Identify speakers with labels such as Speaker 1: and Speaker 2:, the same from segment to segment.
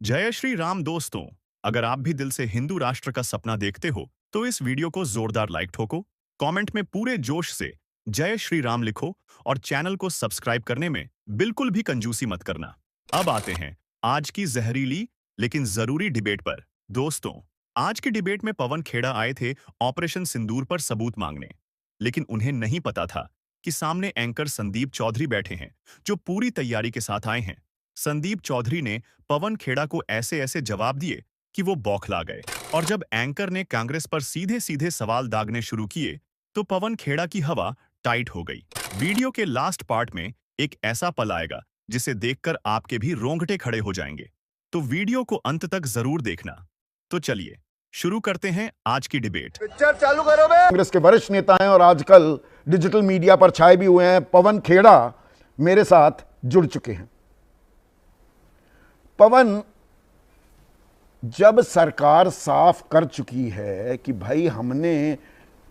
Speaker 1: जय श्री राम दोस्तों। अगर आप भी दिल से हिंदू राष्ट्र का सपना देखते हो तो इस वीडियो को जोरदार लाइक ठोको, कमेंट में पूरे जोश से जय श्री राम लिखो और चैनल को सब्सक्राइब करने में बिल्कुल भी कंजूसी मत करना। अब आते हैं आज की जहरीली लेकिन जरूरी डिबेट पर। दोस्तों, आज की डिबेट में पवन खेड़ा आए थे ऑपरेशन सिंदूर पर सबूत मांगने, लेकिन उन्हें नहीं पता था कि सामने एंकर संदीप चौधरी बैठे हैं जो पूरी तैयारी के साथ आए हैं। संदीप चौधरी ने पवन खेड़ा को ऐसे ऐसे जवाब दिए कि वो बौखला गए, और जब एंकर ने कांग्रेस पर सीधे सीधे सवाल दागने शुरू किए तो पवन खेड़ा की हवा टाइट हो गई। वीडियो के लास्ट पार्ट में एक ऐसा पल आएगा जिसे देखकर आपके भी रोंगटे खड़े हो जाएंगे, तो वीडियो को अंत तक जरूर देखना। तो चलिए शुरू करते हैं आज की डिबेट।
Speaker 2: पिक्चर चालू करो बे।
Speaker 3: कांग्रेस के वरिष्ठ नेता हैं और आजकल डिजिटल मीडिया पर छाए भी हुए हैं। पवन खेड़ा मेरे साथ जुड़ चुके हैं। पवन, जब सरकार साफ कर चुकी है कि भाई हमने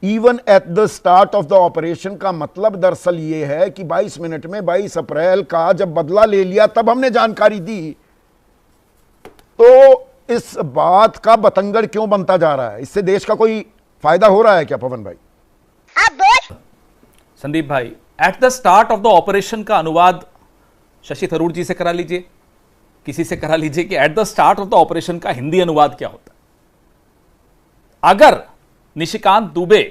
Speaker 3: even at the start of the operation का मतलब दरअसल ये है कि 22 मिनट में 22 अप्रैल का जब बदला ले लिया तब हमने जानकारी दी, तो इस बात का बतंगड़ क्यों बनता जा रहा है? इससे देश का कोई फायदा हो रहा है क्या पवन भाई?
Speaker 4: संदीप भाई, at the start of the operation का अनुवाद शशि थरूर जी से करा लीजिए, किसी से करा लीजिए कि at the start of the operation का हिंदी अनुवाद क्या होता है। अगर निशिकांत दुबे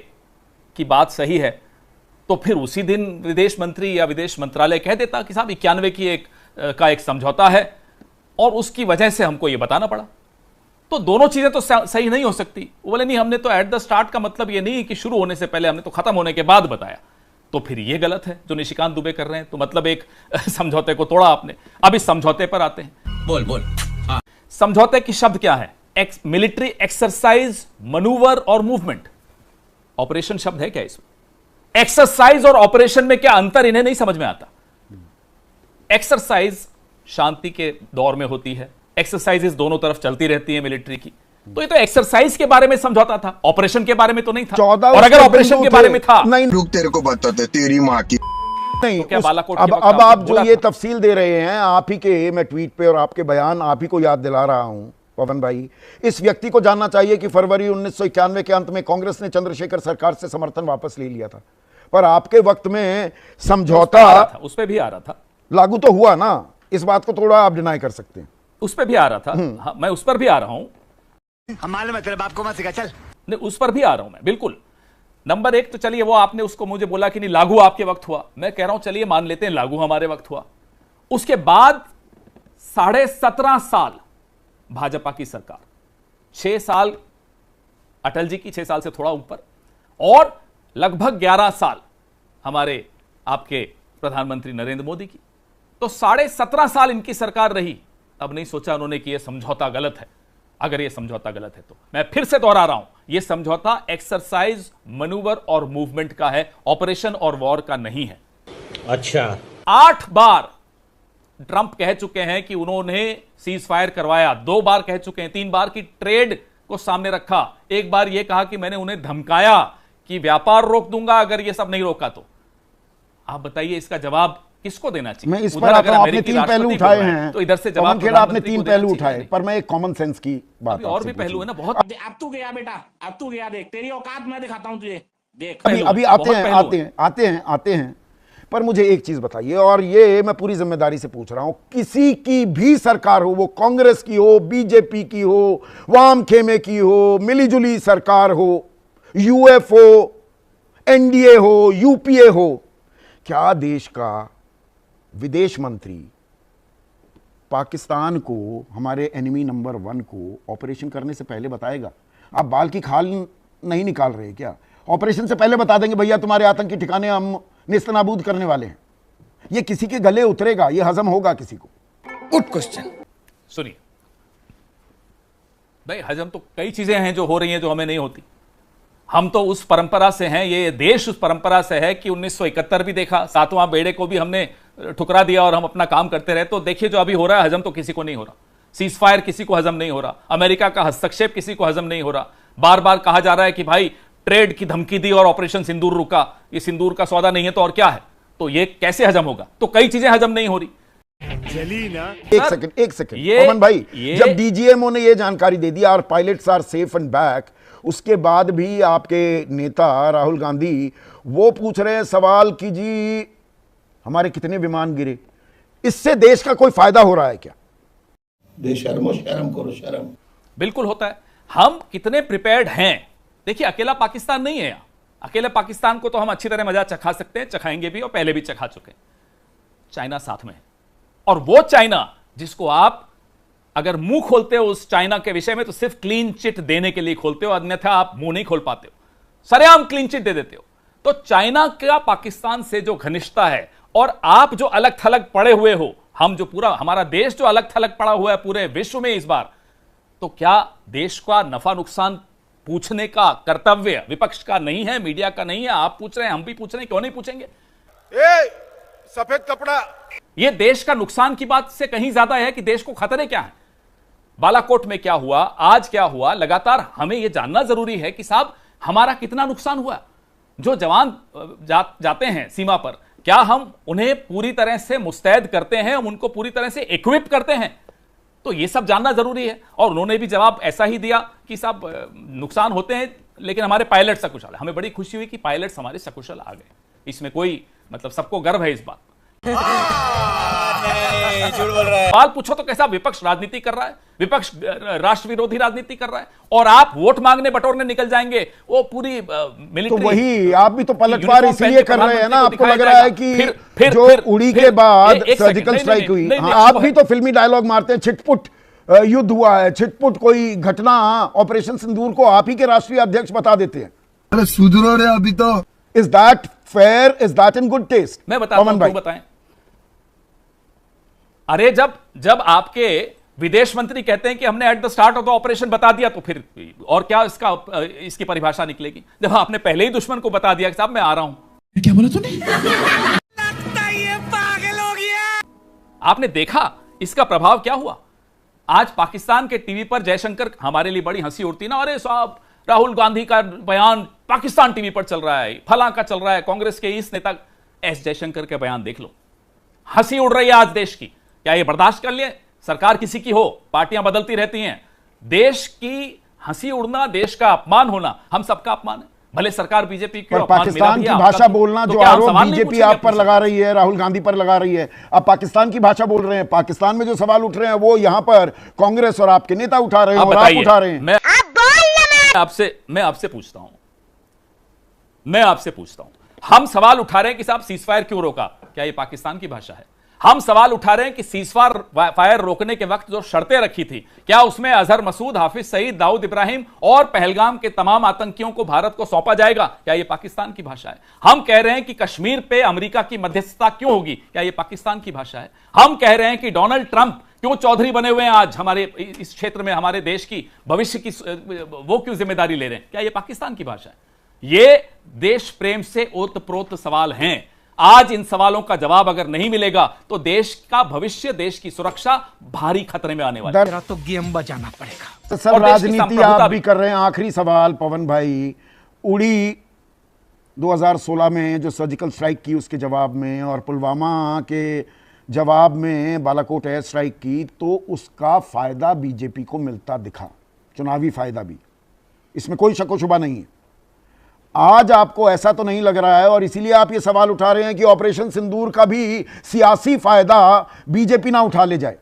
Speaker 4: की बात सही है तो फिर उसी दिन विदेश मंत्री या विदेश मंत्रालय कह देता कि साहब 91 की एक समझौता है और उसकी वजह से हमको यह बताना पड़ा। तो दोनों चीजें तो सही नहीं हो सकती। वो बोले नहीं, हमने तो एट द स्टार्ट का मतलब यह नहीं कि शुरू होने से पहले, हमने तो खत्म होने के बाद बताया। तो फिर यह गलत है जो निशिकांत दुबे कर रहे हैं। तो मतलब एक समझौते को तोड़ा आपने। अब इस समझौते पर आते हैं।
Speaker 5: बोल हाँ।
Speaker 4: समझौते की शब्द क्या है? मिलिट्री एक्सरसाइज, मनूवर और मूवमेंट। ऑपरेशन शब्द है क्या इसमें? एक्सरसाइज और ऑपरेशन में क्या अंतर, इन्हें नहीं समझ में आता। एक्सरसाइज शांति के दौर में होती है, एक्सरसाइजेस दोनों तरफ चलती रहती है मिलिट्री की। तो ये तो एक्सरसाइज के बारे में समझौता था, ऑपरेशन के बारे में तो नहीं था। और अगर ऑपरेशन के बारे में था,
Speaker 3: नहीं
Speaker 2: रुक, तेरे को बताते तेरी माँ की
Speaker 3: नहीं
Speaker 4: तो क्या बालाकोट
Speaker 3: अब आप जो ये तफसील दे रहे हैं, आप ही के मैं ट्वीट पे और आपके बयान आप ही को याद दिला रहा हूं पवन भाई। इस व्यक्ति को जानना चाहिए कि फरवरी 1991 के अंत में कांग्रेस ने चंद्रशेखर सरकार से समर्थन वापस ले लिया था, पर आपके वक्त में समझौता
Speaker 4: उस पर भी आ रहा था,
Speaker 3: लागू तो हुआ ना। इस बात को थोड़ा आप डिनाई कर सकते हैं।
Speaker 4: उस पर भी आ रहा था। हाँ, मैं उस पर भी आ रहा हूं।
Speaker 5: हमारे में तेरे बाप को मत सिखा, चल।
Speaker 4: नहीं, उस पर भी आ रहा हूं मैं, बिल्कुल। नंबर एक तो चलिए, वो आपने उसको मुझे बोला कि नहीं लागू आपके वक्त हुआ। मैं कह रहा हूं चलिए मान लेते हैं लागू हमारे वक्त हुआ। उसके बाद 17.5 साल भाजपा की सरकार, 6 साल अटल जी की, 6 साल से थोड़ा ऊपर, और लगभग 11 साल हमारे आपके प्रधानमंत्री नरेंद्र मोदी की। तो 17.5 साल इनकी सरकार रही। अब नहीं सोचा उन्होंने कि यह समझौता गलत है। अगर यह समझौता गलत है तो मैं फिर से दोहरा रहा हूं, यह समझौता एक्सरसाइज, मनूवर और मूवमेंट का है, ऑपरेशन और वॉर का नहीं है।
Speaker 5: अच्छा,
Speaker 4: 8 बार ट्रंप कह चुके हैं कि उन्होंने सीज फायर करवाया, 2 बार कह चुके हैं, 3 बार की ट्रेड को सामने रखा, 1 बार यह कहा कि मैंने उन्हें धमकाया कि व्यापार रोक दूंगा अगर यह सब नहीं रोका तो। आप बताइए इसका जवाब किसको देना चाहिए?
Speaker 3: मैं इस पर आता हूं, आपने 3 पहलू उठाए हैं,
Speaker 4: तो इधर से जवाब
Speaker 3: खेड़ा आपने 3 पहलू उठाए, पर मैं एक कॉमन सेंस की बात
Speaker 4: और भी पहलू है ना बहुत।
Speaker 6: अब तू गया बेटा, अब तू गया, देख तेरी औकात मैं दिखाता हूं तुझे, देख।
Speaker 3: अभी आते हैं पर मुझे एक चीज बताइए, और ये मैं पूरी जिम्मेदारी से पूछ रहा हूं, किसी की भी सरकार हो, वो कांग्रेस की हो, बीजेपी की हो, वाम खेमे की हो, मिलीजुली सरकार हो, यूएफओ, एनडीए हो, यूपीए हो, क्या देश का विदेश मंत्री पाकिस्तान को, हमारे एनिमी नंबर 1 को ऑपरेशन करने से पहले बताएगा? आप बाल की खाल नहीं निकाल रहे क्या? ऑपरेशन से पहले बता देंगे भैया तुम्हारे आतंकी ठिकाने हम निस्तनाबूद करने वाले हैं। ये किसी के गले उतरेगा? ये हजम होगा किसी को?
Speaker 5: Good question.
Speaker 4: सुनिए भाई, हजम तो कई चीजें हैं जो हो रही हैं जो हमें नहीं होती। हम तो उस परंपरा से हैं, ये देश उस परंपरा से है कि 1971 भी देखा, 7वां बेड़े को भी हमने ठुकरा दिया और हम अपना काम करते रहे। तो देखिए जो अभी हो रहा है, हजम तो किसी को नहीं हो रहा। सीज फायर किसी को हजम नहीं हो रहा, अमेरिका का हस्तक्षेप किसी को हजम नहीं हो रहा। बार बार कहा जा रहा है कि भाई ट्रेड की धमकी दी और ऑपरेशन सिंदूर रुका, ये सिंदूर का सौदा नहीं है तो और क्या है? तो ये कैसे हजम होगा? तो कई चीजें हजम नहीं हो रही।
Speaker 3: एक सेकंड
Speaker 4: ये-
Speaker 3: पवन भाई,
Speaker 4: ये-
Speaker 3: जब डीजीएमओ ने ये जानकारी दे दी और pilots are safe and back, उसके बाद भी आपके नेता राहुल गांधी वो पूछ रहे हैं सवाल कि जी हमारे कितने विमान गिरे, इससे देश का कोई फायदा हो रहा है क्या?
Speaker 7: बेशर्मो शर्म करो, शर्म।
Speaker 4: बिल्कुल होता है। हम कितने प्रिपेयर्ड हैं? देखिए, अकेला पाकिस्तान नहीं है यहां। अकेले पाकिस्तान को तो हम अच्छी तरह मजा चखा सकते हैं, चखाएंगे भी और पहले भी चखा चुके हैं। चाइना साथ में है, और वो चाइना जिसको आप अगर मुंह खोलते हो उस चाइना के विषय में तो सिर्फ क्लीन चिट देने के लिए खोलते हो, अन्यथा आप मुंह नहीं खोल पाते हो, सरेआम क्लीन चिट दे देते हो। तो चाइना का पाकिस्तान से जो घनिष्ठता है, और आप जो अलग थलग पड़े हुए हो, हम जो पूरा हमारा देश जो अलग थलग पड़ा हुआ है पूरे विश्व में इस बार, तो क्या देश का नफा नुकसान पूछने का कर्तव्य विपक्ष का नहीं है, मीडिया का नहीं है? आप पूछ रहे हैं, हम भी पूछ रहे हैं, क्यों नहीं पूछेंगे?
Speaker 3: सफेद कपड़ा,
Speaker 4: यह देश का नुकसान की बात से कहीं ज्यादा है कि देश को खतरे क्या है। बालाकोट में क्या हुआ, आज क्या हुआ, लगातार हमें यह जानना जरूरी है कि साहब हमारा कितना नुकसान हुआ। जो जवान जाते हैं सीमा पर, क्या हम उन्हें पूरी तरह से मुस्तैद करते हैं, हम उनको पूरी तरह से इक्विप करते हैं? तो यह सब जानना जरूरी है। और उन्होंने भी जवाब ऐसा ही दिया कि साहब नुकसान होते हैं लेकिन हमारे पायलट सकुशल है। हमें बड़ी खुशी हुई कि पायलट्स हमारे सकुशल आ गए, इसमें कोई मतलब सबको गर्व है इस बात। सवाल पूछो तो कैसा विपक्ष राजनीति कर रहा है, विपक्ष राष्ट्र विरोधी राजनीति कर रहा है, और आप वोट मांगने बटोरने निकल जाएंगे। वो पूरी मिलिट्री,
Speaker 3: तो वही आप भी तो पलटवार इसलिए कर रहे हैं ना, आपको लग रहा है कि जो उड़ी के बाद सर्जिकल स्ट्राइक हुई, आप भी तो फिल्मी डायलॉग मारते हैं, छिटपुट युद्ध हुआ है, छिटपुट कोई घटना, ऑपरेशन सिंदूर को आप ही के राष्ट्रीय अध्यक्ष बता देते हैं।
Speaker 2: अरे सुधरो रे अभी तो।
Speaker 3: Is that fair? Is that in good taste?
Speaker 4: मैं बताता हूं, क्यों बताएं। अरे जब आपके विदेश मंत्री कहते हैं कि हमने at the start of the operation बता दिया, तो फिर और क्या इसकी परिभाषा निकलेगी? जब आपने पहले ही दुश्मन को बता दिया कि साहब मैं आ रहा हूं।
Speaker 5: क्या बोला तूने?
Speaker 4: आपने देखा इसका प्रभाव क्या हुआ। आज पाकिस्तान के टीवी पर जयशंकर, हमारे लिए बड़ी हंसी उड़ती ना, अरे साहब राहुल गांधी का बयान पाकिस्तान टीवी पर चल रहा है, फलां का चल रहा है, कांग्रेस के इस नेता एस जयशंकर के बयान देख लो। हंसी उड़ रही है आज देश की। क्या ये बर्दाश्त कर लिए? सरकार किसी की हो, पार्टियां बदलती रहती हैं, देश की हंसी उड़ना, देश का अपमान होना हम सबका अपमान है, भले सरकार बीजेपी की।
Speaker 3: पर पाकिस्तान की भाषा बोलना, जो आरोप बीजेपी आप पर लगा रही है, राहुल गांधी पर लगा रही है, आप पाकिस्तान की भाषा बोल रहे हैं। पाकिस्तान में जो सवाल उठ रहे हैं वो यहां पर कांग्रेस और आपके नेता उठा रहे हैं और आप उठा रहे हैं।
Speaker 4: मैं आपसे पूछता हूं, हम सवाल उठा रहे हैं कि साहब सीजफायर क्यों रोका? क्या ये पाकिस्तान की भाषा है? हम सवाल उठा रहे हैं कि सीजफायर रोकने के वक्त जो शर्तें रखी थी, क्या उसमें अजहर मसूद, हाफिज सईद, दाऊद इब्राहिम और पहलगाम के तमाम आतंकियों को भारत को सौंपा जाएगा? क्या यह पाकिस्तान की भाषा है? हम कह रहे हैं कि कश्मीर पे अमेरिका की मध्यस्थता क्यों होगी? क्या यह पाकिस्तान की भाषा है? हम कह रहे हैं कि डोनाल्ड ट्रंप क्यों चौधरी बने हुए हैं आज हमारे इस क्षेत्र में, हमारे देश की भविष्य की वो क्यों जिम्मेदारी ले रहे हैं? क्या यह पाकिस्तान की भाषा है? ये देश प्रेम से ओतप्रोत सवाल हैं। आज इन सवालों का जवाब अगर नहीं मिलेगा तो देश का भविष्य, देश की सुरक्षा भारी खतरे में आने वाली है।
Speaker 5: तो गेम बजाना पड़ेगा।
Speaker 3: तो सर राजनीति आप भी कर रहे हैं। आखिरी सवाल पवन भाई, उड़ी 2016 में जो सर्जिकल स्ट्राइक की उसके जवाब में, और पुलवामा के जवाब में बालाकोट एयर स्ट्राइक की, तो उसका फायदा बीजेपी को मिलता दिखा, चुनावी फायदा भी, इसमें कोई शक व शुबा नहीं है। आज आपको ऐसा तो नहीं लग रहा है, और इसीलिए आप ये सवाल उठा रहे हैं कि ऑपरेशन सिंदूर का भी सियासी फायदा बीजेपी ना उठा ले जाए?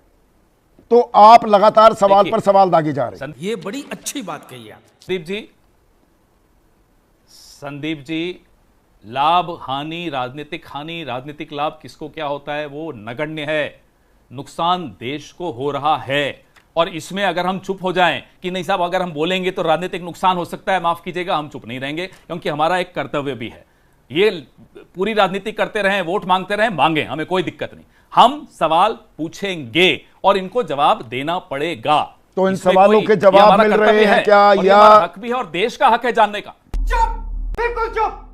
Speaker 3: तो आप लगातार सवाल पर सवाल दागे जा रहे हैं।
Speaker 5: ये बड़ी अच्छी बात कही आप।
Speaker 4: संदीप जी, लाभ हानि, राजनीतिक लाभ किसको क्या होता है वो नगण्य है। नुकसान देश को हो रहा है, और इसमें अगर हम चुप हो जाएं कि नहीं साहब अगर हम बोलेंगे तो राजनीतिक नुकसान हो सकता है, माफ कीजिएगा, हम चुप नहीं रहेंगे, क्योंकि हमारा एक कर्तव्य भी है। ये पूरी राजनीति करते रहें, वोट मांगते रहें, मांगे, हमें कोई दिक्कत नहीं। हम सवाल पूछेंगे और इनको जवाब देना पड़ेगा।
Speaker 3: तो इन सवालों के जवाब मिल रहे हैं क्या, या
Speaker 4: हक भी है और देश का हक है जानने का?
Speaker 3: चुप, बिल्कुल चुप।